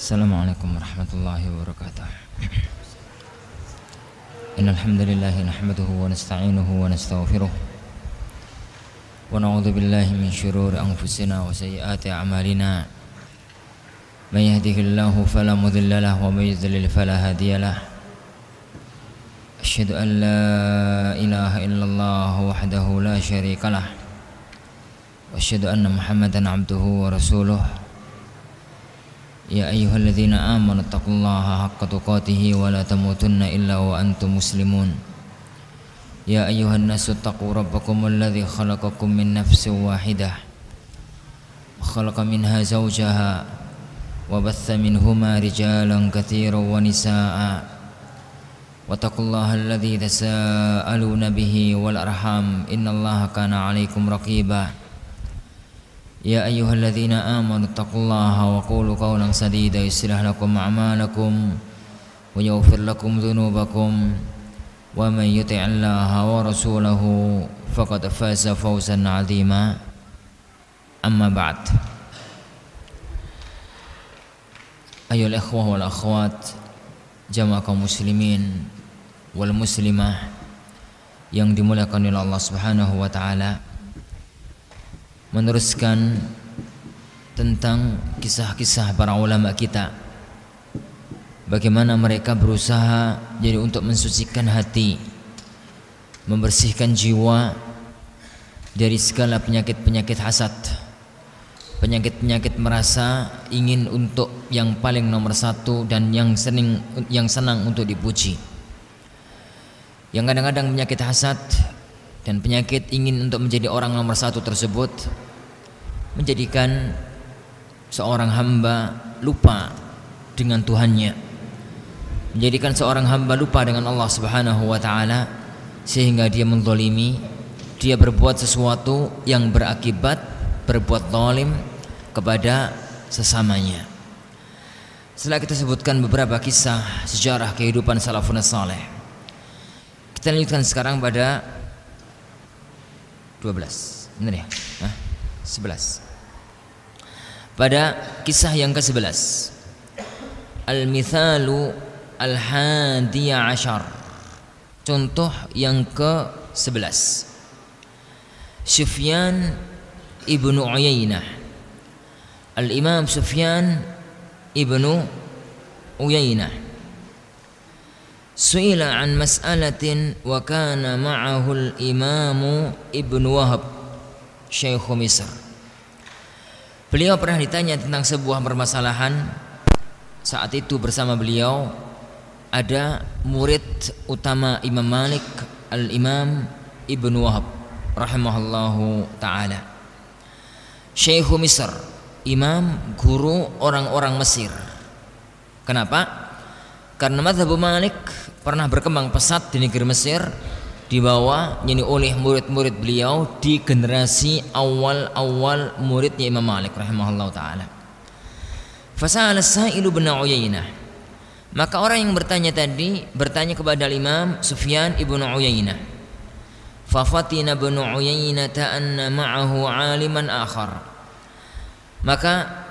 Assalamualaikum warahmatullahi wabarakatuh. Innal hamdalillah nahmaduhu wa nasta'inuhu wa nastaghfiruh wa na'udzu billahi min shururi anfusina wa sayyiati a'malina. May yahdihillahu fala mudilla lahu wa may yudlil fala hadiya lahu. Asyhadu an la ilaha illallah wahdahu la syarika lah. Wa asyhadu anna Muhammadan abduhu wa rasuluh. Ya ayyuhalladzina amanu taqullaha haqqa tuqatih wa la tamutunna illa wa antum muslimun. Ya ayyuhan nasu taqu rabbakumul ladzi khalaqakum min nafsin wahidah wa khalaqa minha zawjaha wa batha minhuma rijalan katsiran wa nisaa'a wa taqullaha alladzi tasaaluna bihi wal arham innallaha kana 'alaikum raqiba. Ya ayyuhalladzina amanu taqullaha wa qulu qawlan sadida yuslih lakum a'malakum wa yaghfir lakum dhunubakum wa may yuti'illaha wa rasulahu faqad faza fawzan 'azima. Amma ba'd. Ayyuhal ikhwah wal akhwat, jamaah kaum muslimin wal muslimah yang dimuliakan oleh Allah Subhanahu wa taala, meneruskan tentang kisah-kisah para ulama kita, bagaimana mereka berusaha jadi untuk mensucikan hati, membersihkan jiwa dari segala penyakit-penyakit hasad, penyakit-penyakit merasa ingin untuk yang paling nomor satu dan yang senang untuk dipuji. Yang kadang-kadang penyakit hasad dan penyakit ingin untuk menjadi orang nomor satu tersebut menjadikan seorang hamba lupa dengan Tuhannya, menjadikan seorang hamba lupa dengan Allah Subhanahu wa ta'ala, sehingga dia menzalimi, dia berbuat sesuatu yang berakibat berbuat zalim kepada sesamanya. Setelah kita sebutkan beberapa kisah sejarah kehidupan salafun saleh, kita lanjutkan sekarang pada 12, benar ya? 11. Pada kisah yang ke-11, Al-Mithalu Al-Hadiya Ashar, contoh yang ke-11. Sufyan ibnu Uyainah. Al-Imam Sufyan ibnu Uyainah su'ila an mas'alatin wa kana ma'ahu al-Imam Ibn Wahab Syekh Misr. Beliau pernah ditanya tentang sebuah permasalahan. Saat itu bersama beliau ada murid utama Imam Malik, Al-Imam Ibn Wahab rahimahullahu ta'ala, Syekh Misr, imam guru orang-orang Mesir. Kenapa? Karena mazhab Malik pernah berkembang pesat di negeri Mesir, dibawa oleh murid-murid beliau di generasi awal-awal muridnya Imam Malik rahimahullah ta'ala. Fasa'ala as-sa'ilu bin Uyainah, maka orang yang bertanya tadi bertanya kepada Imam Sufyan ibnu Uyainah. Fafatina bin Uyainah anna ma'ahu 'aliman akhar, maka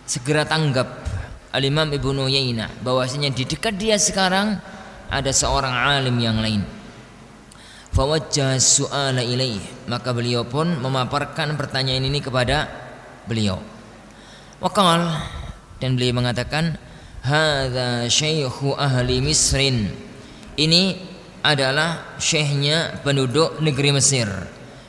segera tanggap Al-Imam Ibnu Uyainah bahwasanya di dekat dia sekarang ada seorang alim yang lain. Fawajjah su'ala ilaih, maka beliau pun memaparkan pertanyaan ini kepada beliau. Waqal, dan beliau mengatakan, hadza syaikhu ahli Misrin, ini adalah syekhnya penduduk negeri Mesir.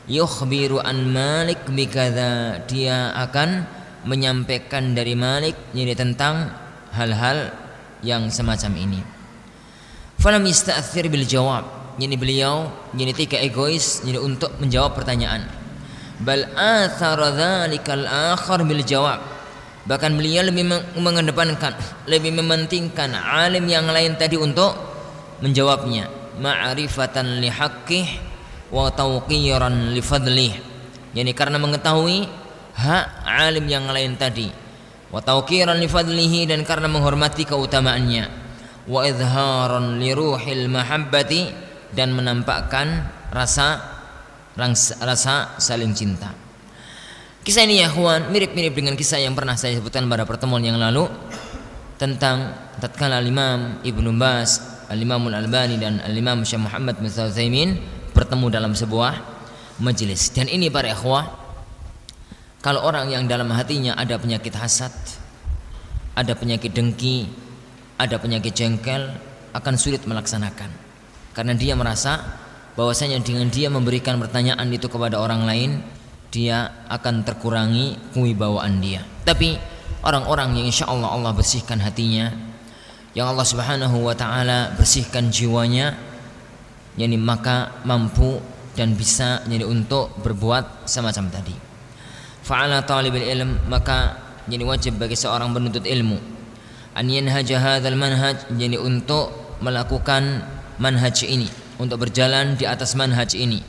Yukhbiru an Malik bikadza, dia akan menyampaikan dari Malik tentang hal-hal yang semacam ini. Falam yasta'thir bil jawab, beliau tidak egois untuk menjawab pertanyaan. Bal athara dzalikal akhar bil jawab, bahkan beliau lebih mengedepankan, lebih mementingkan alim yang lain tadi untuk menjawabnya. Ma'rifatan li haqqih wa tawqiran li fadlih, karena mengetahui hak alim yang lain tadi, wa tawqiran li fadlihi, dan karena menghormati keutamaannya, wa izharan li ruhil mahabbati, dan menampakkan rasa saling cinta. Kisah ini ya ikhwan mirip-mirip dengan kisah yang pernah saya sebutkan pada pertemuan yang lalu tentang tatkala Imam Ibnu Baz, Al-Imam Al-Albani dan Al-Imam Syekh Muhammad bin Utsaimin bertemu dalam sebuah majelis. Dan ini para ikhwah, kalau orang yang dalam hatinya ada penyakit hasad, ada penyakit dengki, ada penyakit jengkel, akan sulit melaksanakan. Karena dia merasa bahwasanya dengan dia memberikan pertanyaan itu kepada orang lain, dia akan terkurangi kewibawaan dia. Tapi orang-orang yang insya Allah Allah bersihkan hatinya, yang Allah Subhanahu wa ta'ala bersihkan jiwanya, yani maka mampu dan bisa jadi untuk berbuat semacam tadi. Fa'ala talibil ilm, maka jadi wajib bagi seorang penuntut ilmu an yanhaja hadzal manhaj, jadi untuk melakukan manhaj ini, untuk berjalan di atas manhaj ini.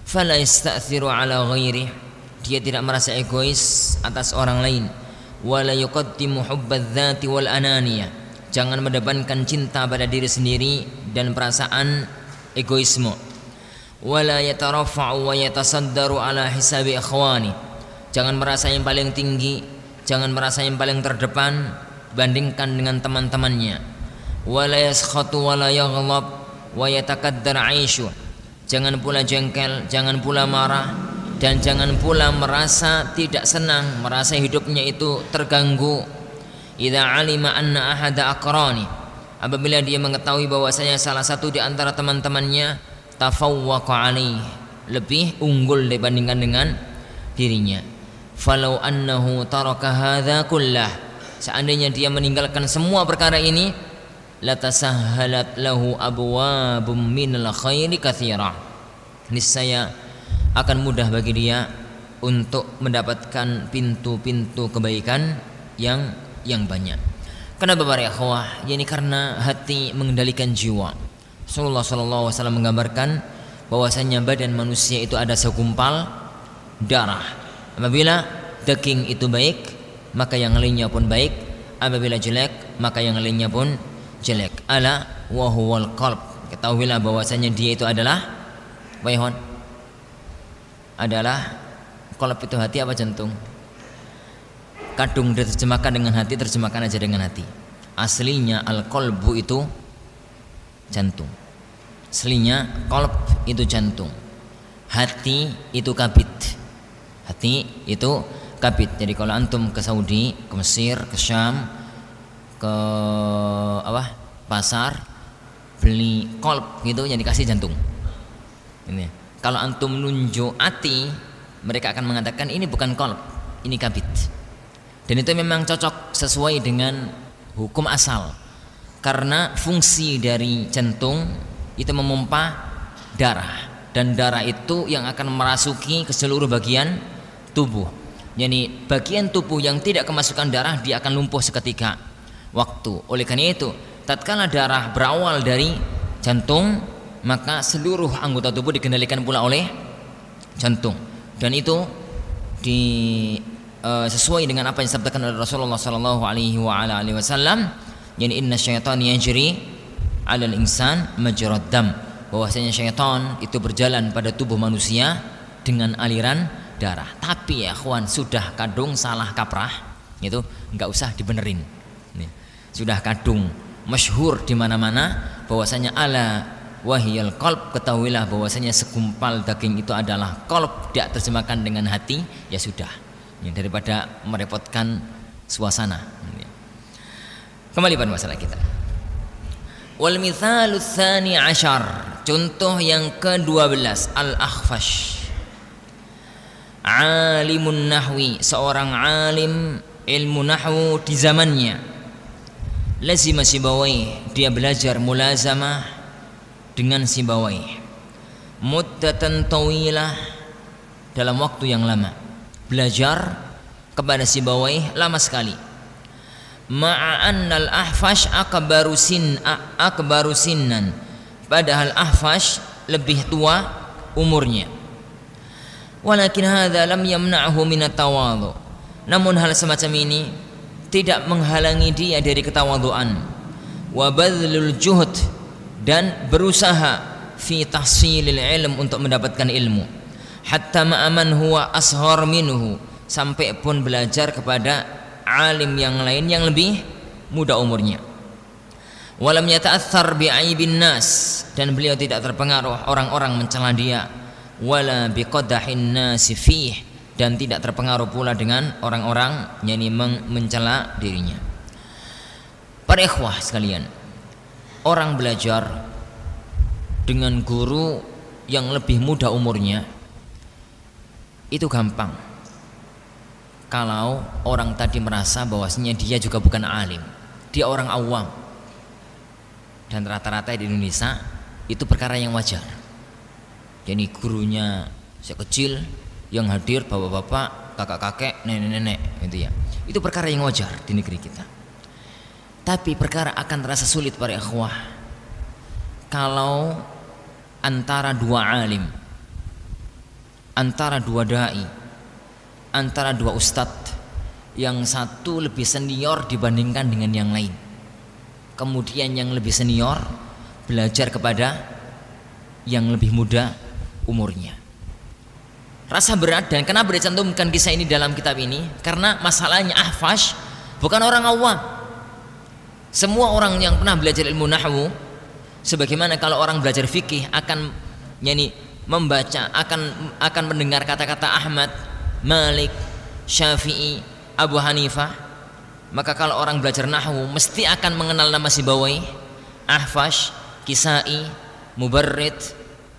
Fala yasta'thiru ala ghairi, dia tidak merasa egois atas orang lain. Wala yuqaddimu hubbadz dzati wal ananiyah, jangan mendepankan cinta pada diri sendiri dan perasaan egoisme. Wala yatarafa'u wa yatasaddaru ala hisabi ikhwani, jangan merasa yang paling tinggi, jangan merasa yang paling terdepan bandingkan dengan teman-temannya. Wala yaskhatu wala yaghlab wa yatakaddar 'aishu, jangan pula jengkel, jangan pula marah, dan jangan pula merasa tidak senang, merasa hidupnya itu terganggu. Idza alima anna ahada aqrani, apabila dia mengetahui bahwasanya salah satu di antara teman-temannya tafawwaqa alaih, lebih unggul dibandingkan dengan dirinya. Falau annahu taraka hadza kullah, seandainya dia meninggalkan semua perkara ini, latasahhalat lahu abwabum minal khairi katsira, niscaya akan mudah bagi dia untuk mendapatkan pintu-pintu kebaikan yang banyak. Kenapa para ikhwah? Yani karena hati mengendalikan jiwa. Rasulullah SAW menggambarkan bahwasanya badan manusia itu ada segumpal darah. Apabila daging itu baik, maka yang lainnya pun baik. Apabila jelek, maka yang lainnya pun jelek. Ala wa huwal qalb, ketahuilah bahwasanya dia itu adalah bayhon, adalah qalb itu hati apa jantung? Kadung diterjemahkan dengan hati, terjemahkan aja dengan hati. Aslinya al-qalbu itu jantung. Aslinya qalb itu jantung. Hati itu kabid. Hati itu kabid. Jadi kalau antum ke Saudi, ke Mesir, ke Syam, ke pasar beli qalb gitu yang dikasih jantung. Ini. Kalau antum nunjuk hati, mereka akan mengatakan ini bukan qalb, ini kabid. Dan itu memang cocok sesuai dengan hukum asal, karena fungsi dari jantung itu memompa darah, dan darah itu yang akan merasuki ke seluruh bagian tubuh. Jadi bagian tubuh yang tidak kemasukan darah dia akan lumpuh seketika waktu. Oleh karena itu, tatkala darah berawal dari jantung, maka seluruh anggota tubuh dikendalikan pula oleh jantung. Dan itu sesuai dengan apa yang disabdakan oleh Rasulullah sallallahu alaihi wasallam, yani inna syaitan yajri 'alal insan majrad dam, bahwasanya syaitan itu berjalan pada tubuh manusia dengan aliran darah. Tapi ya ikhwan, sudah kadung salah kaprah itu enggak usah dibenerin. Sudah kadung masyhur di mana-mana bahwasanya ala wahiyal qalb, ketahuilah bahwasanya segumpal daging itu adalah qalb, dia terjemahkan dengan hati, ya sudah. Ya, daripada merepotkan suasana. Kembali pada masalah kita. Wal mithalus tsani asyar, contoh yang ke-12, al-Akhfash. Alimun nahwi, seorang alim ilmu nahwu di zamannya. Lazima Sibawayh, dia belajar mulazamah dengan Sibawayh. Muddatan tawilah, dalam waktu yang lama. Belajar kepada Sibawayh lama sekali. Ma'annal Ahfash akbaru sinnan, padahal Ahfash lebih tua umurnya. Walakin hadza lam yamna'hu min at-tawadhu, namun hal semacam ini tidak menghalangi dia dari ketawaduan. Wa badlul juhd, dan berusaha fi tahsilil ilm, untuk mendapatkan ilmu. Hatta ma'aman huwa ashar minhu, sampai pun belajar kepada alim yang lain yang lebih muda umurnya. Walam yata'athar bi'aibin nas, dan beliau tidak terpengaruh orang-orang mencela dia, wala biqadahin nasi fih, dan tidak terpengaruh pula dengan orang-orang yang mencela dirinya. Para ikhwah sekalian, orang belajar dengan guru yang lebih muda umurnya itu gampang kalau orang tadi merasa bahwasanya dia juga bukan alim, dia orang awam. Dan rata-rata di Indonesia itu perkara yang wajar. Jadi gurunya sejak kecil, yang hadir bapak-bapak, kakak-kakek, nenek-nenek gitu ya. Itu perkara yang wajar di negeri kita. Tapi perkara akan terasa sulit para ikhwah kalau antara dua alim, antara dua dai, antara dua ustadz, yang satu lebih senior dibandingkan dengan yang lain. Kemudian yang lebih senior belajar kepada yang lebih muda umurnya. Rasa berat. Dan kenapa dicantumkan kisah ini dalam kitab ini? Karena masalahnya Ahfash bukan orang awam. Semua orang yang pernah belajar ilmu nahwu, sebagaimana kalau orang belajar fikih akan membaca, akan mendengar kata-kata Ahmad, Malik, Syafi'i, Abu Hanifah, maka kalau orang belajar nahwu mesti akan mengenal nama Sibawai, Ahfash, Kisai, Mubarrid,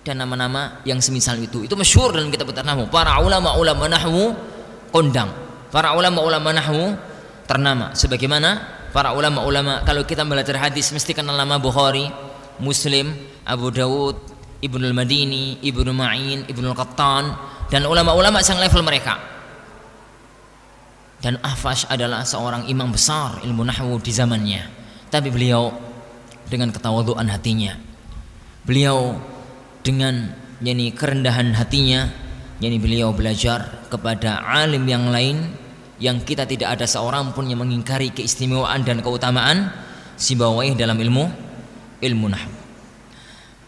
dan nama-nama yang semisal itu. Itu masyhur dalam kitab nahwu. Para ulama-ulama nahwu kondang, para ulama-ulama nahwu ternama. Sebagaimana para ulama-ulama kalau kita belajar hadis mesti kenal nama Bukhari, Muslim, Abu Dawud, Ibnul Madini, Ibnu Ma'in, Ibnul Qattan, dan ulama-ulama yang level mereka. Dan Ahfash adalah seorang imam besar ilmu nahwu di zamannya. Tapi beliau dengan ketawadhuan hatinya, beliau dengan kerendahan hatinya, beliau belajar kepada alim yang lain yang kita tidak ada seorang pun yang mengingkari keistimewaan dan keutamaan Sibawayh dalam ilmu nahwu.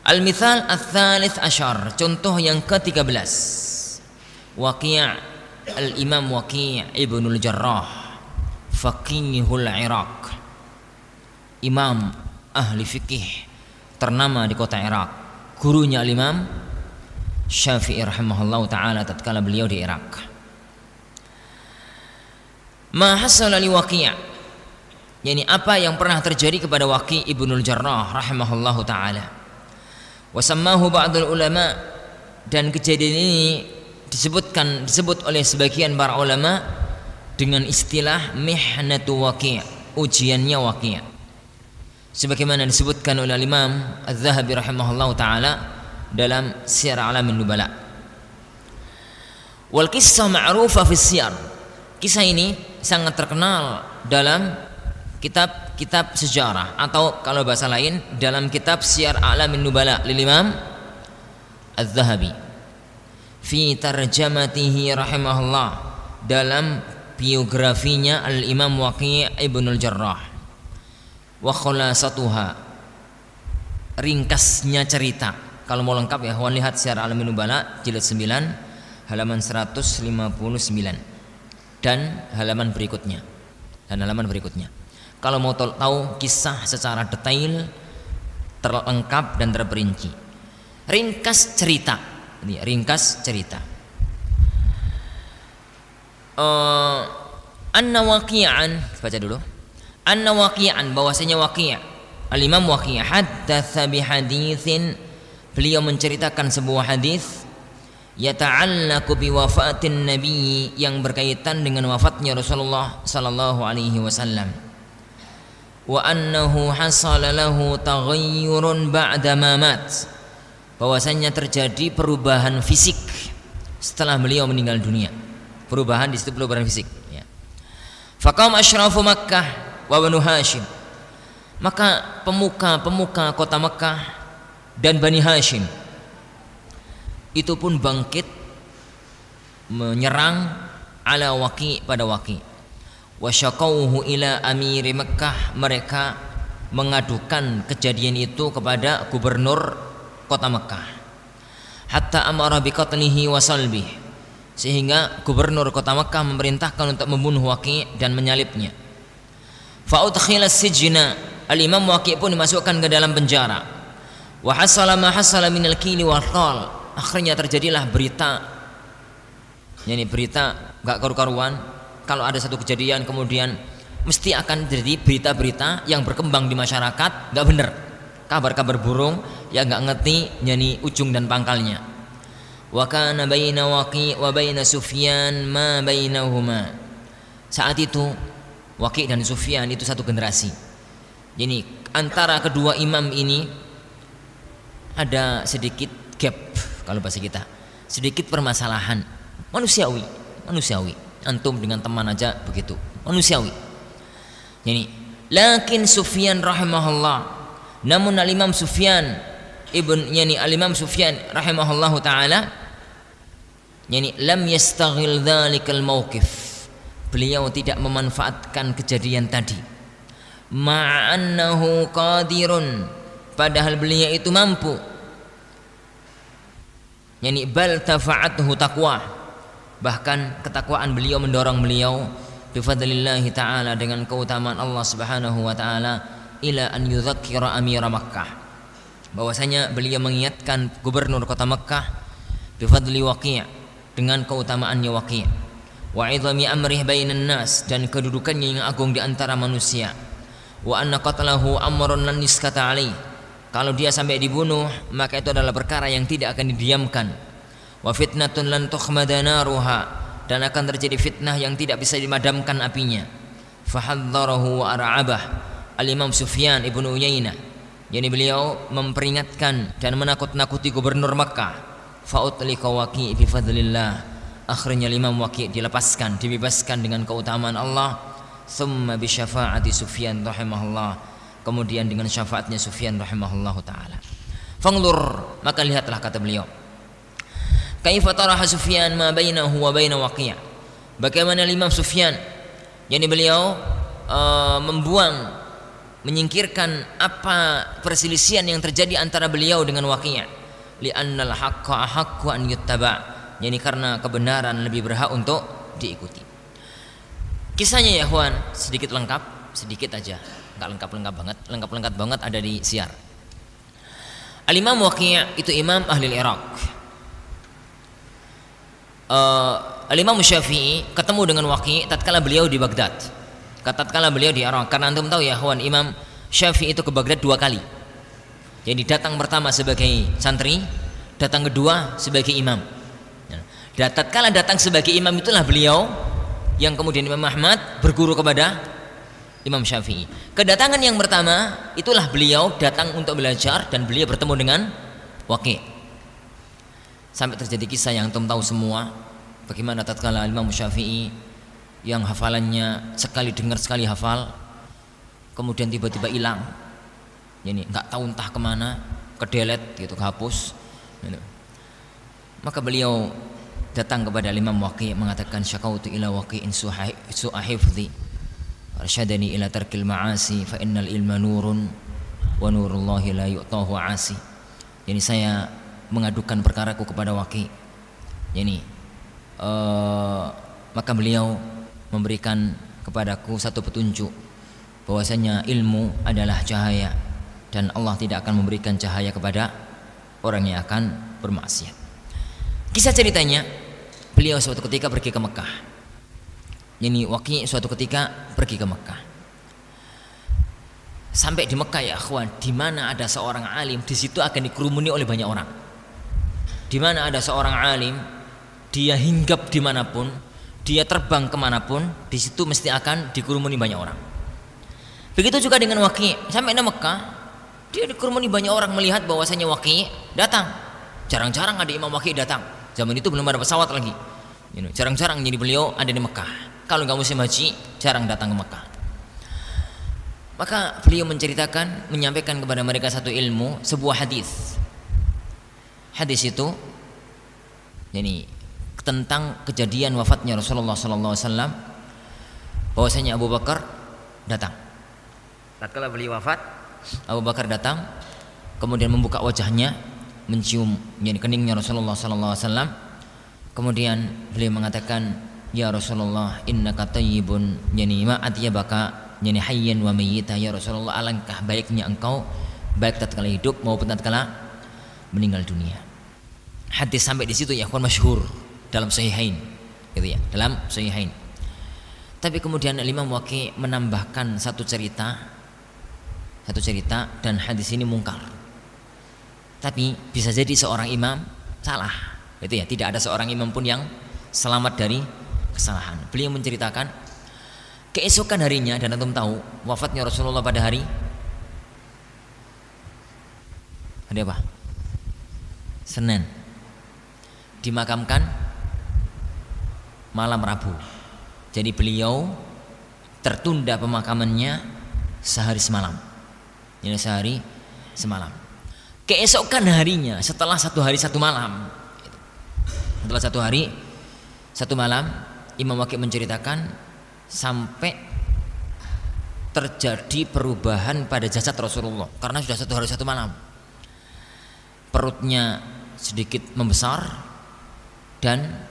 Al-mithal ats-tsalits asyar, contoh yang ke-13, Waqi' al-Imam Waqi' Ibnul Jarrah, faqihul Iraq, imam ahli fikih ternama di kota Irak, gurunya al-Imam Syafi'i rahimahullah ta'ala tatkala beliau di Irak. Ma hasala li Waqi', apa yang pernah terjadi kepada Waqi' Ibnul Jarrah rahimahullahu ta'ala. Wa sammahu ba'dul ulama, dan kejadian ini disebut oleh sebagian para ulama dengan istilah mihnatu Waqi', ujiannya Waqi'. Sebagaimana disebutkan oleh Imam Az-Zahabi rahimahullahu ta'ala dalam Syiar A'lamin Nubala. Wal qissah ma'rufa fi siyar, kisah ini sangat terkenal dalam kitab-kitab sejarah, atau kalau bahasa lain dalam kitab Syiar A'lamin Nubala lil Imam Az-Zahabi fi tarjamatihi rahimahullah, dalam biografinya al-Imam Waqi' Ibnul Jarrah. Wa khulasatuha, ringkasnya cerita. Kalau mau lengkap ya lihat Syiar A'lamin Nubala jilid 9 halaman 159 dan halaman berikutnya. Kalau mau tahu kisah secara detail, terlengkap dan terperinci. Ringkas cerita. Anna Waqi'an, baca dulu. Anna Waqi'an, bahwasanya Waqi' al-Imam Waqi' haddatsa bi haditsin, beliau menceritakan sebuah hadis yata'allaqu bi wafatin nabi, yang berkaitan dengan wafatnya Rasulullah sallallahu alaihi wasallam. Wa annahu hasala lahu taghayyurun ba'da ma mat, bahwasanya terjadi perubahan fisik setelah beliau meninggal dunia. Perubahan di situ perubahan fisik ya. Faqam asyrafu Makkah wa Banu Hashim, maka pemuka-pemuka kota Makkah dan Bani Hashim itu pun bangkit menyerang ala Waqi', pada Waqi'. Wa syaqauhu ila amiri Makkah, mereka mengadukan kejadian itu kepada gubernur kota Makkah. Hatta amara biqatlihi wa salbihi, sehingga gubernur kota Mekah memerintahkan untuk membunuh Waqi' dan menyalibnya. Fa udkhila sijna, al-Imam Waqi' pun dimasukkan ke dalam penjara. Wa hasala ma hasala minal kili wal qal, akhirnya terjadilah berita, yakni berita enggak karu-karuan. Kalau ada satu kejadian kemudian mesti akan jadi berita-berita yang berkembang di masyarakat enggak benar, kabar-kabar burung yang enggak ngerti yakni ujung dan pangkalnya. Wa kana baina Waqi' wa baina Sufyan ma bainahuma, saat itu Waqi' dan Sufyan itu satu generasi. Jadi antara kedua imam ini ada sedikit gap, kalau bahasa kita sedikit permasalahan manusiawi. Antum dengan teman aja begitu, manusiawi. Jadi lakin Sufyan rahimahullah, namun al-Imam Sufyan al-Imam Sufyan rahimahullahu taala lam yastaghil dzalikal mauqif, beliau tidak memanfaatkan kejadian tadi. Ma'annahu qadirun, padahal beliau itu mampu. Bal tafa'athu taqwa, bahkan ketakwaan beliau mendorong beliau bifadlillahi ta'ala, dengan keutamaan Allah subhanahu wa ta'ala, ila an yudzakkira amira Makkah, bahwasanya beliau mengingatkan gubernur kota Makkah bifadli Waqi', dengan keutamaannya Waqi', wa 'idhami amrih bainan nas, dan kedudukannya yang agung di antara manusia, wa anna qatlahu amrun lan yuskata alaih, kalau dia sampai dibunuh maka itu adalah perkara yang tidak akan didiamkan, wa fitnatun lan tukhmada naruha, dan akan terjadi fitnah yang tidak bisa dimadamkan apinya. Fahadzarahu wa ar'abah, al-Imam Sufyan ibnu Uyainah, jadi beliau memperingatkan dan menakut-nakuti gubernur Makkah. Fa'utliqa Waqi' bi fadlillah, akhirnya Imam Waqi' dilepaskan, dibebaskan dengan keutamaan Allah. Thumma bi syafaati Sufyan rahimahullah, kemudian dengan syafaatnya Sufyan rahimahullahu taala. Fanglur, maka lihatlah, kata beliau, kaifa taraha Sufyan ma bainahu wa baina Waqi', bagaimana Imam Sufyan, jadi beliau menyingkirkan apa perselisihan yang terjadi antara beliau dengan Waqi'. Li'annal haqqa ahaqqu an yuttaba', jadi karena kebenaran lebih berhak untuk diikuti. Kisahnya ya ikhwan sedikit lengkap, sedikit aja, enggak lengkap banget ada di Syiar. Al-Imam Waqi' itu imam ahli Irak. Al-Imam Syafi'i ketemu dengan Waqi' tatkala beliau di Baghdad, tatkala beliau di Irak. Karena antum tahu ya ikhwan, Imam Syafi'i itu ke Baghdad 2 kali. Jadi datang pertama sebagai santri, datang kedua sebagai imam. Dan tatkala datang sebagai imam itulah beliau yang kemudian Imam Ahmad berguru kepada Imam Syafi'i. Kedatangan yang pertama itulah beliau datang untuk belajar dan beliau bertemu dengan Waqi'. Sampai terjadi kisah yang antum tahu semua, bagaimana tatkala Imam Syafi'i yang hafalannya sekali dengar sekali hafal, kemudian tiba-tiba hilang. Jadi nggak tahu entah kemana, kedelet gitu, kehapus gitu. Maka beliau datang kepada Imam Waqi' mengatakan, syakautu ila Waqi'in su'a hifdhi arsyadani ila tarkil ma'asi fa innal ilma nurun wa nurullahi la yu'tahu 'asi. Jadi saya mengadukan perkaraku kepada Waqi'. Jadi maka beliau memberikan kepadaku satu petunjuk, bahwasanya ilmu adalah cahaya dan Allah tidak akan memberikan cahaya kepada orang yang akan bermaksiat. Kisah ceritanya, beliau suatu ketika pergi ke Mekah. Jadi Waqi' suatu ketika pergi ke Mekah. Sampai di Mekah ya akhwan, di mana ada seorang alim, di situ akan dikerumuni oleh banyak orang. Di mana ada seorang alim, dia hinggap dimanapun, dia terbang kemanapun, di situ mesti akan dikerumuni banyak orang. Begitu juga dengan Waqi', sampai di Mekah, dia dikerumuni banyak orang melihat bahwasanya Waqi' datang. Jarang-jarang ada Imam Waqi' datang. Zaman itu belum ada pesawat lagi. Jarang-jarang jadi beliau ada di Mekah. Kalau nggak musim haji, jarang datang ke Mekah. Maka beliau menceritakan, menyampaikan kepada mereka satu ilmu, sebuah hadis. Hadis itu, jadi tentang kejadian wafatnya Rasulullah SAW, bahwasanya Abu Bakar datang. Tatkala beliau wafat, Abu Bakar datang, kemudian membuka wajahnya, mencium jadi keningnya Rasulullah SAW, Kemudian beliau mengatakan, ya Rasulullah, innaka tayyibun, yani ma atyabaka, yani hayyan wa mayyita. Ya Rasulullah, alangkah baiknya engkau, baik tatkala hidup maupun tatkala meninggal dunia. Hadis sampai di situ ya ikhwan masyhur dalam sahihain, gitu ya, dalam sahihain. Tapi kemudian Imam Waqi menambahkan satu cerita dan hadis ini mungkar. Tapi bisa jadi seorang imam salah, gitu ya. Tidak ada seorang imam pun yang selamat dari kesalahan. Beliau menceritakan keesokan harinya, dan antum tahu wafatnya Rasulullah pada hari apa? Senin. Dimakamkan malam Rabu. Jadi beliau tertunda pemakamannya sehari semalam. Ini sehari semalam. Keesokan harinya, setelah satu hari satu malam, Imam Waqi menceritakan sampai terjadi perubahan pada jasad Rasulullah karena sudah satu hari satu malam. Perutnya sedikit membesar dan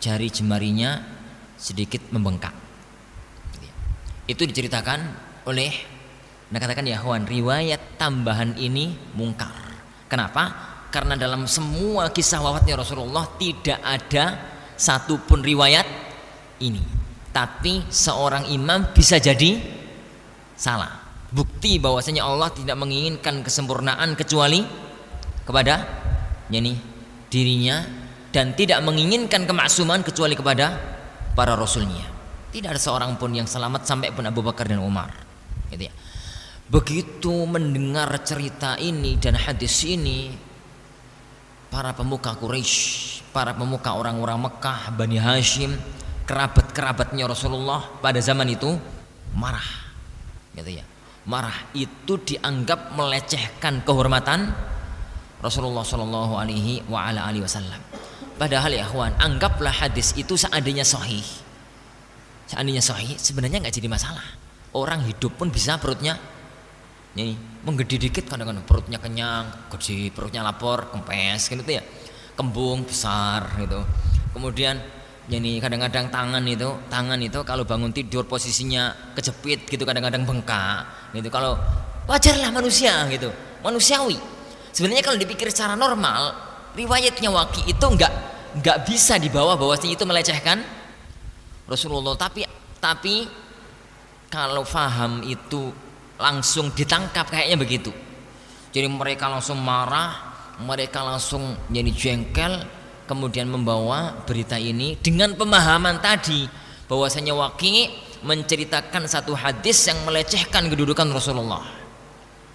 jari jemarinya sedikit membengkak. Itu diceritakan oleh, nah katakan ya kawan, riwayat tambahan ini mungkar. Kenapa? Karena dalam semua kisah wafatnya Rasulullah tidak ada satupun riwayat ini. Tapi seorang imam bisa jadi salah. Bukti bahwasanya Allah tidak menginginkan kesempurnaan kecuali kepada dirinya, dan tidak menginginkan kemaksuman kecuali kepada para rasulnya. Tidak ada seorang pun yang selamat sampai pun Abu Bakar dan Umar, gitu ya. Begitu mendengar cerita ini dan hadis ini, para pemuka Quraisy, para pemuka orang-orang Mekah, Bani Hashim, kerabat-kerabatnya Rasulullah pada zaman itu marah, gitu ya. Marah itu dianggap melecehkan kehormatan Rasulullah Shallallahu Alaihi Wasallam. Padahal ya kawan, anggaplah hadis itu seandainya sahih, sebenarnya nggak jadi masalah. Orang hidup pun bisa perutnya menggede dikit, kadang-kadang perutnya kenyang, gede, perutnya lapor, kempes, gitu ya, kembung besar, gitu. Kemudian kadang-kadang tangan itu kalau bangun tidur posisinya kejepit, gitu, kadang-kadang bengkak, gitu. Kalau wajarlah manusia, gitu, manusiawi. Sebenarnya kalau dipikir secara normal, riwayatnya Waqi itu nggak bisa dibawa bahwasanya itu melecehkan Rasulullah. Tapi kalau faham itu langsung ditangkap kayaknya begitu. Jadi mereka langsung marah, mereka langsung jadi jengkel, kemudian membawa berita ini dengan pemahaman tadi bahwasanya Waqi menceritakan satu hadis yang melecehkan kedudukan Rasulullah.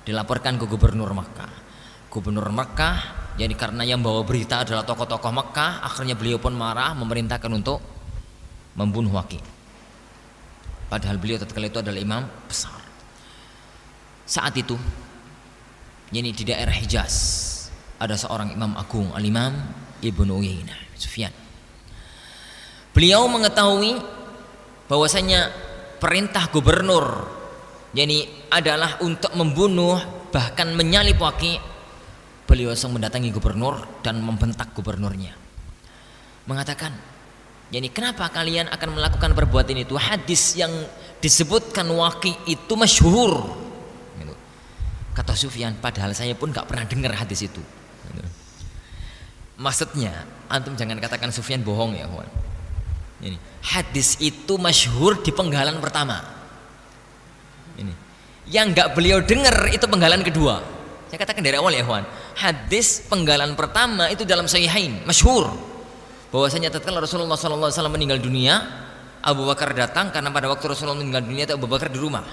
Dilaporkan ke gubernur Mekah, jadi karena yang bawa berita adalah tokoh-tokoh Mekah, akhirnya beliau pun marah, memerintahkan untuk membunuh Waqi. Padahal beliau tatkala itu adalah imam besar. Saat itu, di daerah Hijaz ada seorang imam agung, al-Imam Ibnu Uyainah, Sufyan. Beliau mengetahui bahwasanya perintah gubernur adalah untuk membunuh, bahkan menyalib Waqi. Beliau langsung mendatangi gubernur dan membentak gubernurnya, mengatakan, kenapa kalian akan melakukan perbuatan itu? Hadis yang disebutkan Waqi itu masyhur. Kata Sufyan, padahal saya pun gak pernah dengar hadis itu. Maksudnya, antum jangan katakan Sufyan bohong ya kawan. Hadis itu masyhur di penggalan pertama. Yang gak beliau dengar itu penggalan kedua. Saya katakan dari awal ya kawan, hadis penggalan pertama itu dalam sahihain masyhur bahwasanya tatkala Rasulullah SAW meninggal dunia, Abu Bakar datang, karena pada waktu Rasulullah meninggal dunia itu Abu Bakar di rumah.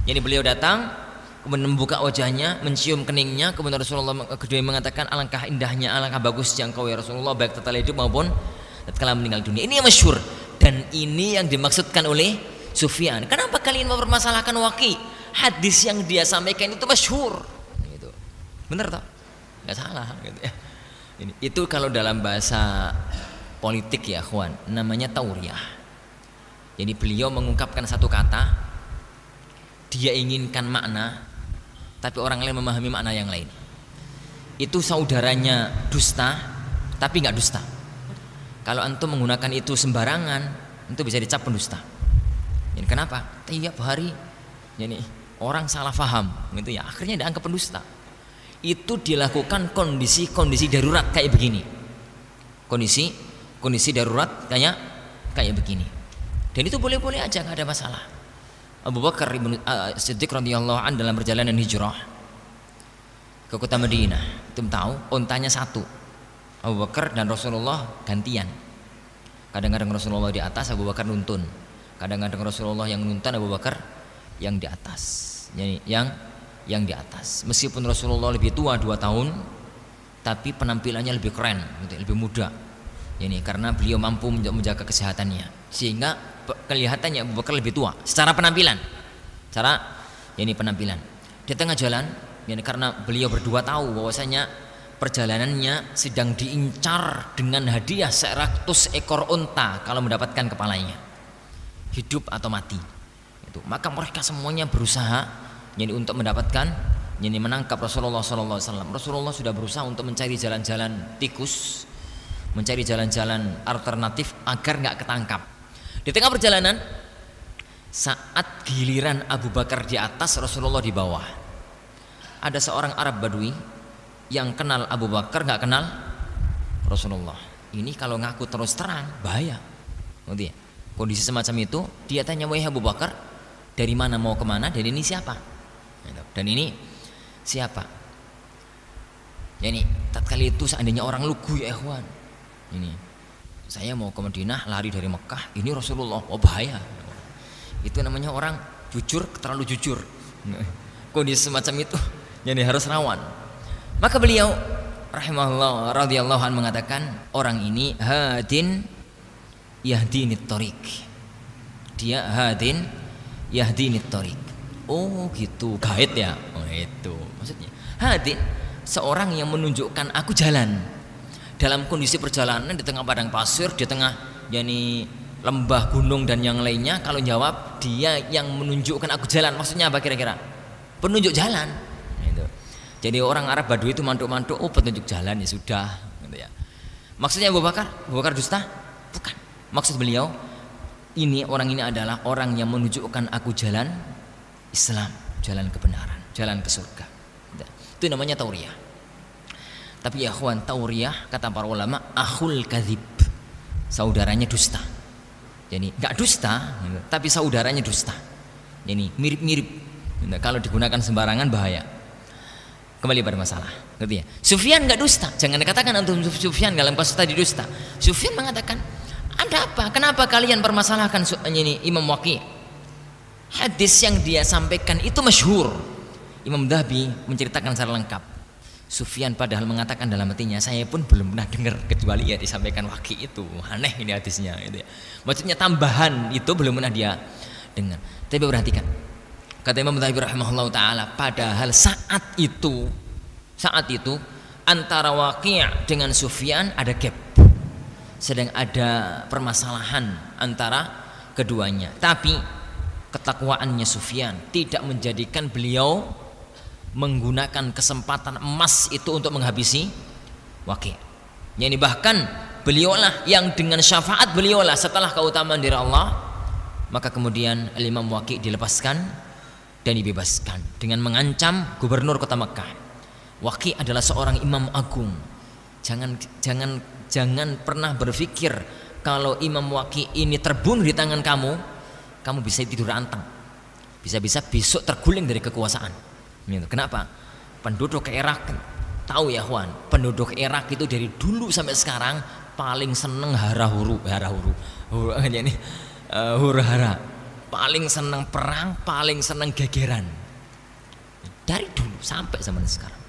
Beliau datang, kemudian membuka wajahnya, mencium keningnya, kemudian Rasulullah kedua mengatakan, alangkah indahnya, alangkah bagusnya engkau ya Rasulullah, baik tatkala hidup maupun tatkala meninggal dunia. Ini yang masyhur, dan ini yang dimaksudkan oleh Sufyan. Kenapa kalian mempermasalahkan Waqi? Hadis yang dia sampaikan itu masyhur, gitu. Bener toh? Nggak salah, gitu ya. Itu kalau dalam bahasa politik ya kawan, namanya tauriyah. Jadi beliau mengungkapkan satu kata, dia inginkan makna, tapi orang lain memahami makna yang lain. Itu saudaranya dusta, tapi nggak dusta. Kalau antum menggunakan itu sembarangan, itu bisa dicap pendusta. Jadi kenapa? Tiap hari jadi orang salah faham gitu ya, akhirnya dianggap pendusta. Itu dilakukan kondisi-kondisi darurat kayak begini. Kondisi darurat kayak begini. Dan itu boleh-boleh aja, nggak ada masalah. Abu Bakar ibn Siddiq radhiyallahu an dalam perjalanan hijrah ke kota Madinah, itu tahu ontanya satu, Abu Bakar dan Rasulullah gantian. Kadang-kadang Rasulullah di atas, Abu Bakar nuntun. Kadang-kadang Rasulullah yang nuntun, Abu Bakar yang di atas. Jadi yang di atas. Meskipun Rasulullah lebih tua 2 tahun, tapi penampilannya lebih keren, gitu, lebih muda. Ini karena beliau mampu menjaga kesehatannya, sehingga kelihatannya Abu Bakar lebih tua secara penampilan. Penampilan. Di tengah jalan, karena beliau berdua tahu bahwasanya perjalanannya sedang diincar dengan hadiah 100 ekor unta kalau mendapatkan kepalanya, hidup atau mati. Itu. Maka mereka semuanya berusaha untuk mendapatkan, menangkap Rasulullah SAW. Rasulullah sudah berusaha untuk mencari jalan-jalan tikus, mencari jalan-jalan alternatif agar nggak ketangkap. Di tengah perjalanan, saat giliran Abu Bakar di atas, Rasulullah di bawah, ada seorang Arab Badui yang kenal Abu Bakar, nggak kenal Rasulullah. Ini kalau ngaku terus terang bahaya. Kondisi semacam itu, dia tanya, wahai Abu Bakar, dari mana mau kemana? Dan ini siapa? Jadi tatkala itu seandainya orang lugu ya ikhwan, ini saya mau ke Madinah, lari dari Mekah, ini Rasulullah, oh bahaya. Itu namanya orang jujur, terlalu jujur. Kondisi semacam itu jadi harus rawan. Maka beliau rahimahullah radhiyallahu anhu mengatakan, orang ini hadin yahdinit thoriq. Dia hadin yahdinit thoriq. Oh gitu, gaib ya. Oh itu maksudnya. Hadin, seorang yang menunjukkan aku jalan dalam kondisi perjalanan di tengah padang pasir, di tengah lembah, gunung dan yang lainnya. Kalau jawab, dia yang menunjukkan aku jalan. Maksudnya apa kira-kira? Penunjuk jalan. Gitu. Jadi orang Arab Badui itu mantuk-mantuk, oh petunjuk jalan ya sudah. Gitu ya. Maksudnya Abu Bakar dusta? Bukan. Maksud beliau, orang ini adalah orang yang menunjukkan aku jalan Islam, jalan kebenaran, jalan ke surga. Itu namanya tauriyah. Tapi ya ikhwan, tauriyah kata para ulama akhul kadzib, saudaranya dusta. Jadi enggak dusta, tapi saudaranya dusta. Jadi mirip-mirip. Kalau digunakan sembarangan bahaya. Kembali pada masalah, ngerti ya? Sufyan enggak dusta. Jangan dikatakan antum Sufyan dalam kasus tadi dusta. Sufyan mengatakan, "Ada apa? Kenapa kalian permasalahkan Imam Waqi'?" Hadis yang dia sampaikan itu masyhur. Imam Dhahabi menceritakan secara lengkap. Sufyan padahal mengatakan dalam hatinya, saya pun belum pernah dengar kecuali ya disampaikan Waqi' itu. Aneh ini hadisnya gitu ya. Maksudnya tambahan itu belum pernah dia dengar. Tapi perhatikan, kata Imam Dhahabi rahimahullah taala, padahal saat itu antara Waqi' dengan Sufyan ada gap, sedang ada permasalahan antara keduanya. Tapi ketakwaannya Sufyan tidak menjadikan beliau menggunakan kesempatan emas itu untuk menghabisi Waqi'. Yani bahkan beliaulah yang dengan syafaat beliaulah setelah keutamaan dari Allah, maka kemudian Imam Waqi' dilepaskan dan dibebaskan dengan mengancam gubernur kota Mekah. Waqi' adalah seorang imam agung. Jangan pernah berpikir kalau Imam Waqi' ini terbunuh di tangan kamu bisa tidur anteng, bisa-bisa besok terguling dari kekuasaan. Kenapa? Penduduk Irak, tahu ya Juan, penduduk Irak itu dari dulu sampai sekarang paling seneng hara-hara, paling seneng perang, paling seneng gegeran. Dari dulu sampai zaman sekarang,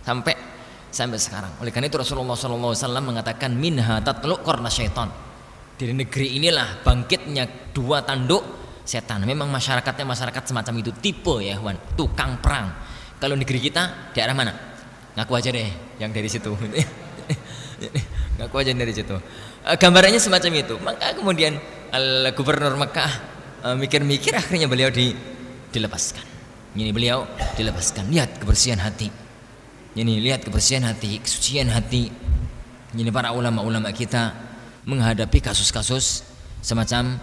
sampai sekarang. Oleh karena itu Rasulullah SAW mengatakan, minha tatlu qarna syaitan. Dari negeri inilah bangkitnya 2 tanduk setan. Memang masyarakatnya masyarakat semacam itu, tipe ya Wan, tukang perang. Kalau negeri kita daerah mana? Ngaku aja deh yang dari situ. Ngaku aja dari situ. Gambarannya semacam itu. Maka kemudian gubernur Mekah mikir-mikir, akhirnya beliau dilepaskan. Ini beliau dilepaskan. Lihat kebersihan hati. Ini lihat kebersihan hati, kesucian hati. Ini para ulama-ulama kita menghadapi kasus-kasus semacam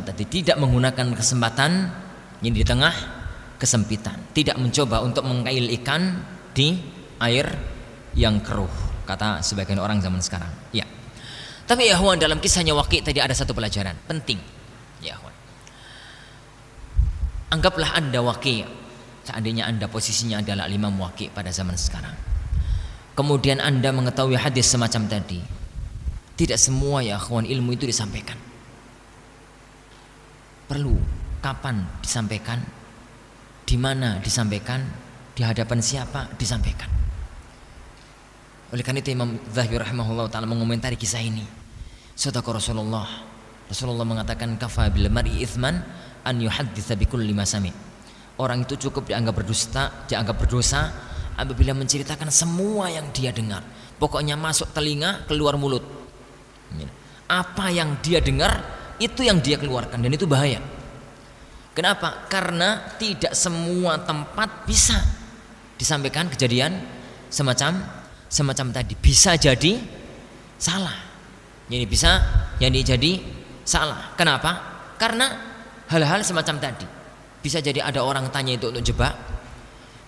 tadi, tidak menggunakan kesempatan yang di tengah kesempitan, tidak mencoba untuk mengkail ikan di air yang keruh, kata sebagian orang zaman sekarang. Ya. Tapi ya ikhwan, dalam kisahnya Waqi' tadi ada satu pelajaran penting. Ya ikhwan. Anggaplah Anda Waqi', seandainya Anda posisinya adalah Imam Waqi' pada zaman sekarang. Kemudian Anda mengetahui hadis semacam tadi. Tidak semua ya ikhwan ilmu itu disampaikan. Perlu kapan disampaikan, di mana disampaikan, di hadapan siapa disampaikan. Oleh karena itu Imam Zahabi rahimahullah ta'ala mengomentari kisah ini. Sadaqa Rasulullah mengatakan kafa bil mar'i itsman an yuhadditsa bi kulli ma sami. Orang itu cukup dianggap berdosa apabila menceritakan semua yang dia dengar. Pokoknya masuk telinga, keluar mulut. Apa yang dia dengar itu yang dia keluarkan, dan itu bahaya. Kenapa? Karena tidak semua tempat bisa disampaikan kejadian semacam tadi. Bisa jadi salah. Jadi bisa jadi salah. Kenapa? Karena hal-hal semacam tadi. Bisa jadi ada orang tanya itu untuk jebak.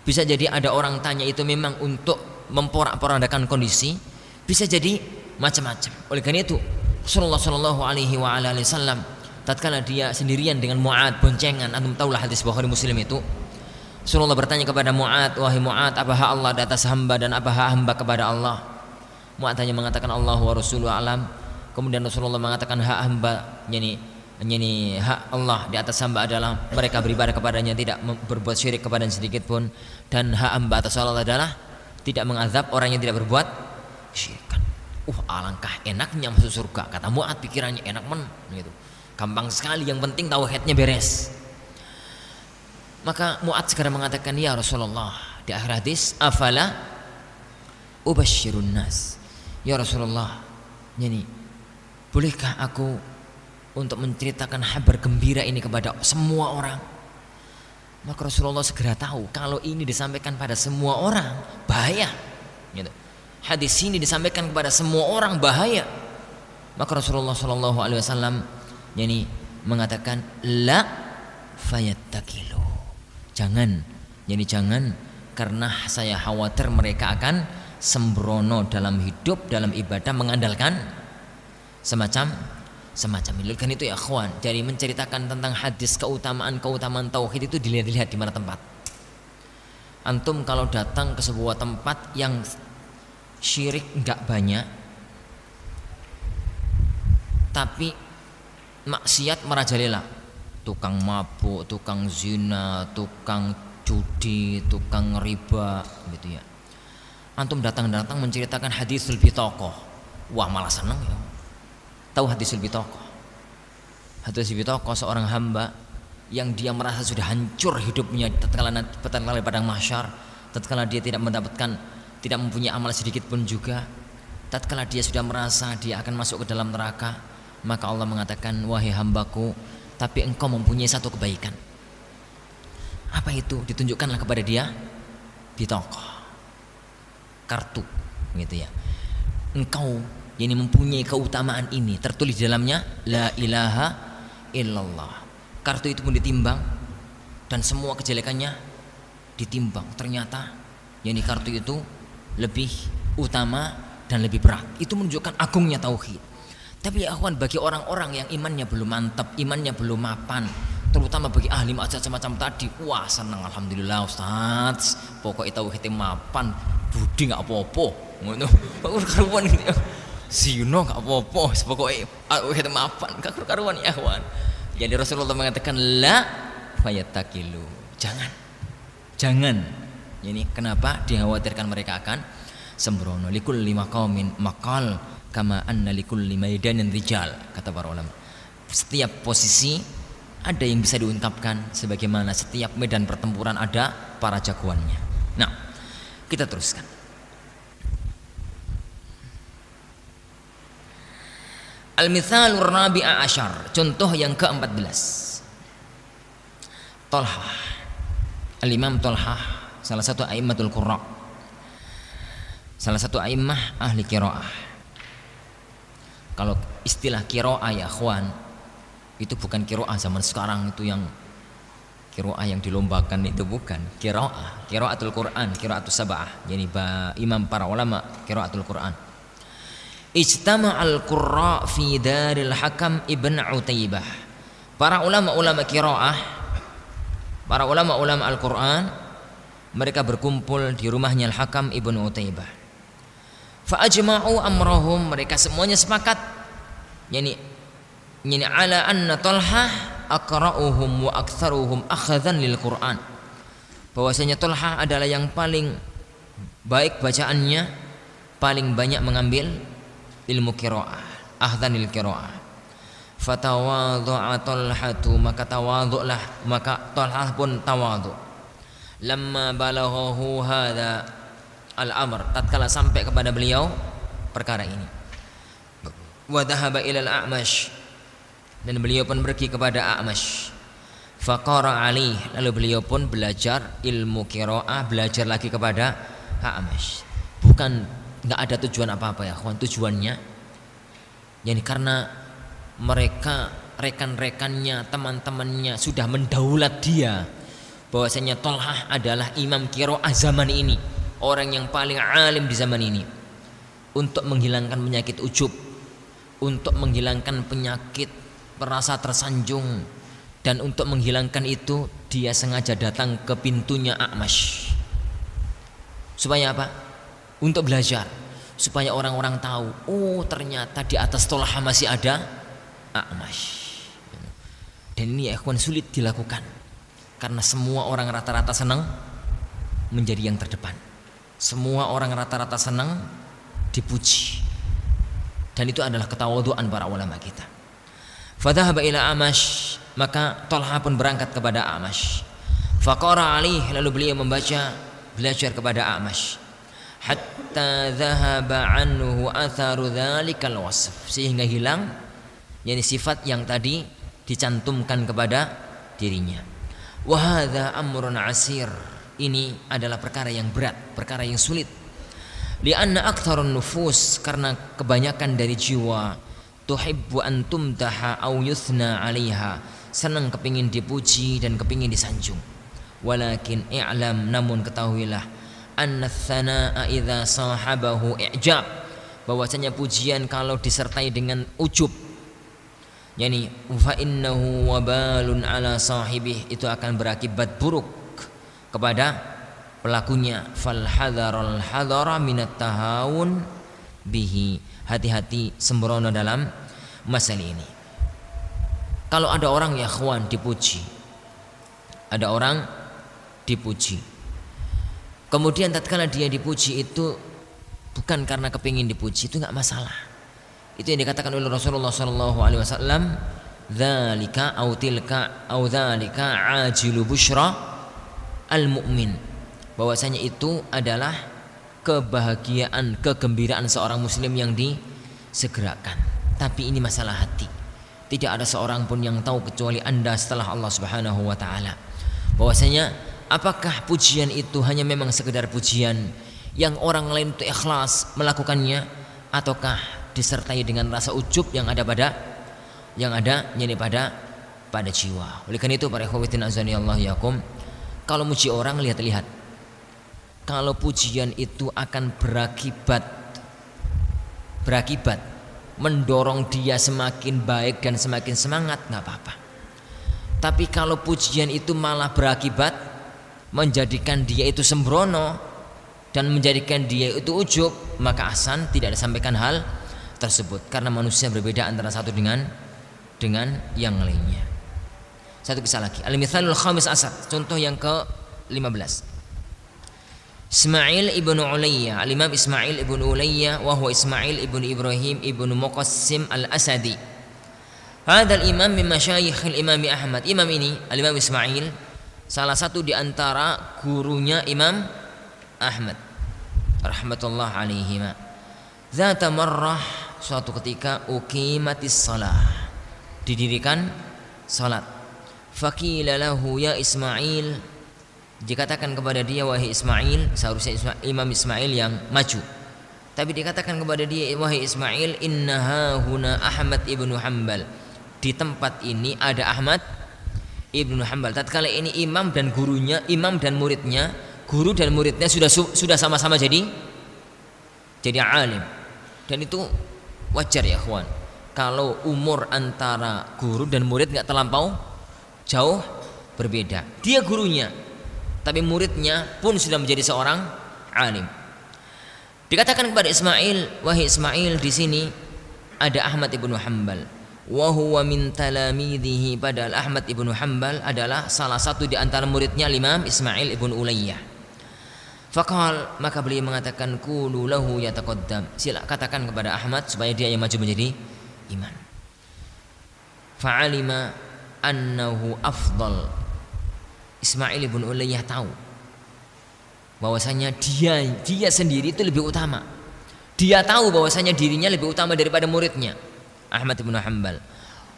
Bisa jadi ada orang tanya itu memang untuk memporak-porandakan kondisi. Bisa jadi macam-macam. Oleh karena itu Rasulullah Shallallahu Alaihi Wasallam tatkala dia sendirian dengan Mu'ad boncengan, antum tahulah hadis Bukhari Muslim itu, Rasulullah bertanya kepada Mu'ad, wahai Mu'ad, apa hak Allah di atas hamba dan apa hak hamba kepada Allah? Mu'ad hanya mengatakan Allah wa Rasuluhu alam. Kemudian Rasulullah mengatakan hak hamba, yani hak Allah di atas hamba adalah mereka beribadah kepadanya, tidak berbuat syirik kepadanya sedikit pun, dan hak hamba atas Allah adalah tidak mengazab orang yang tidak berbuat syirik. Alangkah enaknya masuk surga, kata Mu'ad, pikirannya enak gitu. Gampang sekali, yang penting tauhidnya beres. Maka Mu'ad sekarang mengatakan, ya Rasulullah, di akhir hadis, afala ubasyirun nas. Ya Rasulullah, bolehkah aku untuk menceritakan kabar gembira ini kepada semua orang? Maka Rasulullah segera tahu kalau ini disampaikan pada semua orang bahaya. Gitu. Hadis ini disampaikan kepada semua orang bahaya. Maka Rasulullah Shallallahu Alaihi Wasallam mengatakan la fayattakilu. Jangan, karena saya khawatir mereka akan sembrono dalam hidup, dalam ibadah, mengandalkan semacam ini. Kan itu ya akhwan, jadi menceritakan tentang hadis keutamaan tauhid itu dilihat di mana tempat. Antum kalau datang ke sebuah tempat yang syirik enggak banyak, tapi maksiat merajalela, tukang mabuk, tukang zina, tukang judi, tukang riba, gitu ya. Antum datang menceritakan hadisul bitaqah, wah malah seneng ya. Tahu hadisul bitaqah? Hadisul bitaqah seorang hamba yang dia merasa sudah hancur hidupnya tatkala di padang mahsyar, tatkala dia tidak mempunyai amal sedikit pun juga, tatkala dia sudah merasa dia akan masuk ke dalam neraka, maka Allah mengatakan, wahai hambaku, tapi engkau mempunyai satu kebaikan. Apa itu? Ditunjukkanlah kepada dia bitaqah, kartu, gitu ya. Engkau yang mempunyai keutamaan ini, tertulis di dalamnya la ilaha illallah. Kartu itu pun ditimbang dan semua kejelekannya ditimbang. Ternyata kartu itu lebih utama dan lebih berat. Itu menunjukkan agungnya tauhid. Tapi ya akhwan, bagi orang-orang yang imannya belum mantap, imannya belum mapan, terutama bagi ahli maksiat semacam tadi, wah senang, alhamdulillah Ustaz, pokoknya tauhidnya mapan, budi nggak apa-apa, ngono, karuan gitu ya, zino nggak apa-apa, pokoknya tauhidnya mapan, karuan ya akhwan. Jadi Rasulullah mengatakan la fayattakilu, jangan. Ini kenapa? Dikhawatirkan mereka akan sembrono. Likulli maqamin maqal kama anna likulli maidanin rijal, kata para ulama. Setiap posisi ada yang bisa diungkapkan, sebagaimana setiap medan pertempuran ada para jagoannya. Nah, kita teruskan. Al-mithalur rabi'a asyar, contoh yang ke-14. Talhah, Al-Imam Talhah, salah satu a'immatul qurra, salah satu a'immah ahli qiraah. Kalau istilah qiraah ya ikhwan, itu bukan qiraah zaman sekarang itu yang qiraah yang dilombakan, itu bukan qiraatul Quran, qiraatus sab'ah. Jadi imam para ulama qiraatul Quran. Ijtama'al qurra fi daril Hakam ibn Utaibah. Para ulama-ulama qiraah, para ulama-ulama Al-Quran, mereka berkumpul di rumahnya Al-Hakam ibn Utaibah. Fa ajma'u amrahum, mereka semuanya sepakat yani ala anna Talhah aqra'uhum wa aktsaruhum akhadhan lil Quran. Bahwasanya Talhah adalah yang paling baik bacaannya, paling banyak mengambil ilmu qiraah, akhadhan lil qiraah. Fatawadhu'a Talhatu, maka tawadhu'lah, maka Talhah pun tawadhu. Lamma balaghahu hadza al-amr, tatkala sampai kepada beliau perkara ini. Wa dhahaba ila al-A'mash, dan beliau pun pergi kepada A'mash. Faqara alaih, lalu beliau pun belajar ilmu qiraah, belajar lagi kepada A'mash. Bukan enggak ada tujuan apa-apa ya kawan, tujuannya yani karena mereka rekan-rekannya, teman-temannya sudah mendaulat dia bahwasanya Talhah adalah imam qiraah zaman ini, orang yang paling alim di zaman ini. Untuk menghilangkan penyakit ujub, untuk menghilangkan penyakit merasa tersanjung, dan untuk menghilangkan itu dia sengaja datang ke pintunya A'mash. Supaya apa? Untuk belajar, supaya orang-orang tahu, oh ternyata di atas Talhah masih ada A'mash. Dan ini ya ikhwan sulit dilakukan karena semua orang rata-rata senang menjadi yang terdepan. Semua orang rata-rata senang dipuji. Dan itu adalah ketawadhuan para ulama kita. Fadhahaba ila A'mash, maka Talhah pun berangkat kepada A'mash. Faqara alaih, lalu beliau membaca, belajar kepada A'mash. Hatta dhahaba anhu atharu dzalikal wasf, sehingga hilang yakni sifat yang tadi dicantumkan kepada dirinya. Wa hadza amrun asir, ini adalah perkara yang berat, perkara yang sulit. Lianna aktsarun nufus, karena kebanyakan dari jiwa, tuhibbu an tumtaha au yuthna 'alaiha, senang kepingin dipuji dan kepingin disanjung. Walakin i'lam, namun ketahuilah, anna tsanaa idza sahabahu i'jab, bahwasanya pujian kalau disertai dengan ujub, yani fa innahu wabalun ala sahibih, itu akan berakibat buruk kepada pelakunya. Fal hadzarul hadzara minat tahawun bihi, hati-hati sembrono dalam masalah ini. Kalau ada orang ya ikhwan dipuji, ada orang dipuji, kemudian tatkala dia dipuji itu bukan karena kepingin dipuji, itu enggak masalah. Itu yang dikatakan oleh Rasulullah sallallahu alaihi wasallam, dzalika au tilka au dzalika ajilu busyra al mu'min, bahwasanya itu adalah kebahagiaan, kegembiraan seorang muslim yang disegerakan. Tapi ini masalah hati. Tidak ada seorang pun yang tahu kecuali Anda setelah Allah Subhanahu wa taala. Bahwasanya apakah pujian itu hanya memang sekedar pujian yang orang lain itu ikhlas melakukannya, ataukah disertai dengan rasa ujub yang ada pada jiwa. Oleh karena itu para ikhwatin azani Allah yakum, kalau muji orang lihat-lihat. Kalau pujian itu akan berakibat mendorong dia semakin baik dan semakin semangat, nggak apa-apa. Tapi kalau pujian itu malah berakibat menjadikan dia itu sembrono dan menjadikan dia itu ujub, maka ahsan tidak disampaikan hal tersebut, karena manusia berbeda antara satu dengan yang lainnya. Satu kisah lagi, al-mithalul khamis asar, contoh yang ke-15. Ismail ibnu Ulayya, al-Imam Ismail ibnu Ulayya, wa huwa Ismail ibnu Ibrahim ibnu Muqassim al-Asadi. Hadzal imam min masyayikh al-Imam Ahmad. Imam ini, al-Imam Ismail, salah satu di antara gurunya Imam Ahmad rahmatullah alaihima. Zata marrah, suatu ketika, uqimatis shalah, didirikan salat. Faqila lahu ya Ismail, dikatakan kepada dia, wahai Ismail, seharusnya Imam Ismail yang maju. Tapi dikatakan kepada dia, wahai Ismail, innaha huna Ahmad ibnu Hanbal. Di tempat ini ada Ahmad ibnu Hanbal. Tatkala ini imam dan gurunya, imam dan muridnya, guru dan muridnya sudah sama-sama jadi alim. Dan itu wajar ya kawan. Kalau umur antara guru dan murid nggak terlampau jauh berbeda. Dia gurunya, tapi muridnya pun sudah menjadi seorang alim. Dikatakan kepada Ismail, wahai Ismail, di sini ada Ahmad ibnu Hanbal. Wa huwa min talamidhihi, padahal Ahmad ibnu Hanbal adalah salah satu di antara muridnya Imam Ismail ibnu Ulayyah. Faqal, maka beliau mengatakan, qulu lahu yataqaddam, sila katakan kepada Ahmad supaya dia yang maju menjadi imam. Fa'alima annahu afdal. Ismail ibnu Ulayyah tahu bahwasanya dia sendiri itu lebih utama. Dia tahu bahwasanya dirinya lebih utama daripada muridnya Ahmad ibnu Hanbal.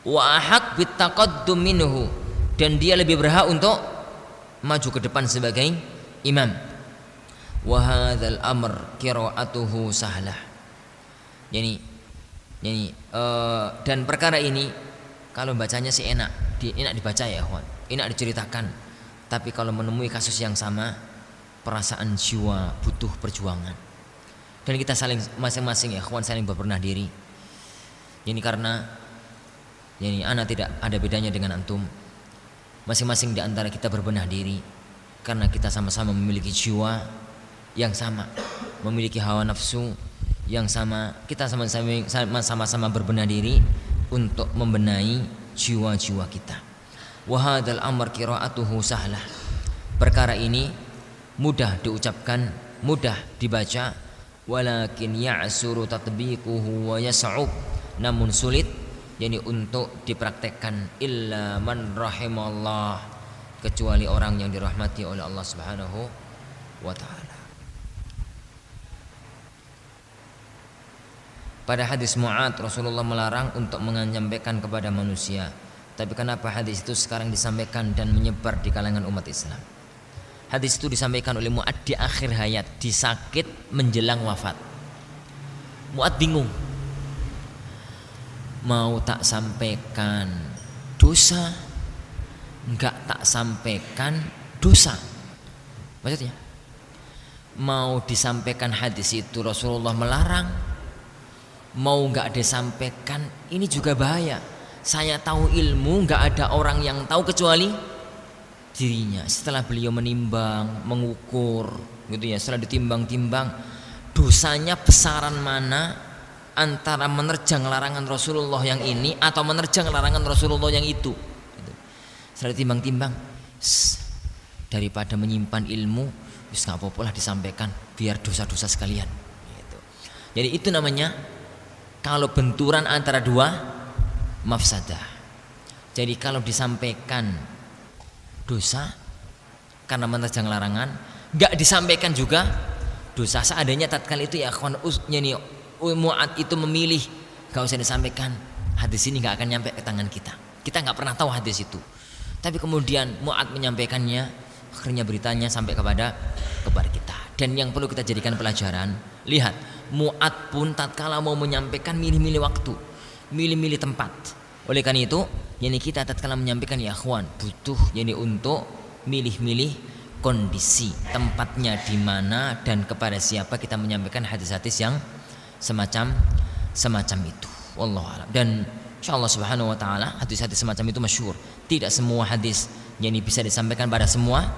Wa ahaq bitaqaddum minhu, dan dia lebih berhak untuk maju ke depan sebagai imam. Wa hadzal amr qira'atuhu sahlah. Dan perkara ini kalau bacanya sih enak dibaca ya kawan, enak diceritakan. Tapi kalau menemui kasus yang sama, perasaan jiwa butuh perjuangan. Dan kita saling masing-masing ya kawan saling berbenah diri. Karena anak tidak ada bedanya dengan antum. Masing-masing di antara kita berbenah diri karena kita sama-sama memiliki jiwa yang sama, memiliki hawa nafsu yang sama. Kita sama-sama berbenah diri untuk membenahi jiwa-jiwa kita. Wa hadzal amr qira'atuhu sahlah. Perkara ini mudah diucapkan, mudah dibaca, walakin ya'suru tatbiquhu wa yas'ub, namun sulit untuk dipraktekkan, illa man rahimallah, kecuali orang yang dirahmati oleh Allah Subhanahu wa taala. Pada hadis Mu'ad, Rasulullah melarang untuk menyampaikan kepada manusia. Tapi kenapa hadis itu sekarang disampaikan dan menyebar di kalangan umat Islam? Hadis itu disampaikan oleh Mu'ad di akhir hayat, di sakit menjelang wafat. Mu'ad bingung, mau tak sampaikan dosa, enggak tak sampaikan dosa. Maksudnya mau disampaikan hadis itu Rasulullah melarang, mau enggak disampaikan ini juga bahaya. Saya tahu ilmu, enggak ada orang yang tahu kecuali dirinya. Setelah beliau menimbang, mengukur setelah ditimbang-timbang, dosanya besaran mana antara menerjang larangan Rasulullah yang ini atau menerjang larangan Rasulullah yang itu. Setelah ditimbang-timbang, daripada menyimpan ilmu, nggak apa-apa lah disampaikan biar dosa-dosa sekalian. Jadi itu namanya kalau benturan antara dua mafsadah. Jadi kalau disampaikan dosa karena menerjang larangan, enggak disampaikan juga dosa. Seandainya tatkala itu ya akhwan Mu'ad itu memilih enggak usah disampaikan, hadis ini enggak akan nyampe ke tangan kita. Kita enggak pernah tahu hadis itu. Tapi kemudian Mu'ad menyampaikannya, akhirnya beritanya sampai kepada kita. Dan yang perlu kita jadikan pelajaran, lihat Mu'ad pun tatkala mau menyampaikan milih-milih waktu, milih-milih tempat. Oleh karena itu kita tatkala menyampaikan ya akhwan butuh untuk milih-milih kondisi, tempatnya di mana dan kepada siapa kita menyampaikan hadis-hadis yang semacam itu. Wallahu a'lam. Dan insyaallah subhanahu wa taala hadis-hadis semacam itu masyhur. Tidak semua hadis bisa disampaikan pada semua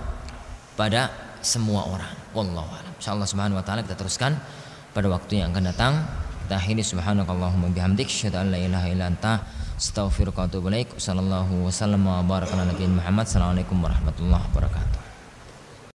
orang. Wallahu a'lam. Insyaallah subhanahu wa taala kita teruskan pada waktu yang akan datang. Kita akhiri subhanakallahumma bihamdik asyhadu an la ilaha illa anta astaghfiruka wa atubu ilaik. Sallallahu wasallam wa baraka ala nabiyina Muhammad. Assalamualaikum warahmatullahi wabarakatuh.